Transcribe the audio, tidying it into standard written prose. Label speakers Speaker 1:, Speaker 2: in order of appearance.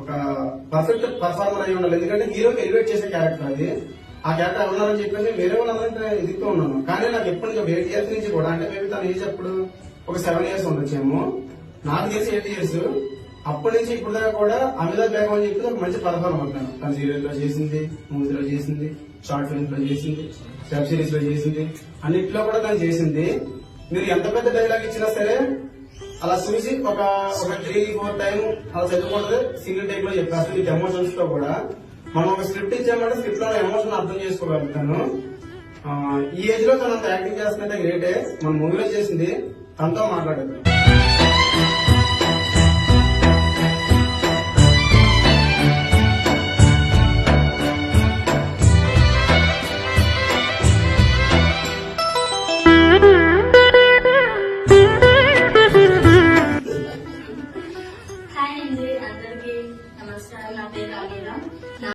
Speaker 1: ఒక perfect performer అయి ఉండాలి. ఎందుకంటే హీరోకి ఎలివేట్ చేసే క్యారెక్టర్ అది. ఆ క్యారెక్టర్ ఉన్నారని చెప్పేసి వేరే వాళ్ళంటే ఎదుగుతూ ఉన్నాను. కానీ నాకు ఎప్పటి నుంచి 8 years నుంచి కూడా, అంటే మేబీ తన ఏజ్ అప్పుడు ఒక 7 years ఉండొచ్చేమో, నాకు తెలిసి 8 years. అప్పటి నుంచి ఇప్పుడు దాకా కూడా అమితాబ్ బేగం అని చెప్పి ఒక మంచి పర్ఫార్మర్ అంటున్నాను. తన సీరియల్ లో చేసింది, మూవీస్ లో చేసింది, షార్ట్ ఫిల్మ్స్ లో చేసింది, వెబ్ సిరీస్ లో చేసింది, అన్నిట్లో కూడా తను చేసింది. మీరు ఎంత పెద్ద డైలాగ్ ఇచ్చినా సరే అలా చూసి ఒక 3-4 టైం అలా చదువుకుంటే సింగిల్ టైప్ లో చెప్పేస్తాను. మీకు ఎమోషన్స్ తో కూడా మనం ఒక స్క్రిప్ట్ ఇచ్చామంటే స్క్రిప్ట్ లో ఎమోషన్ అర్థం చేసుకోగలుగుతాను. ఈ ఏజ్ లో తను అంత యాక్టింగ్ చేస్తుంటే గ్రేటే. మన మూవీలో చేసింది తనతో మాట్లాడదు.
Speaker 2: హాయ్ అండి, అందరికీ నమస్కారం. నా పేరు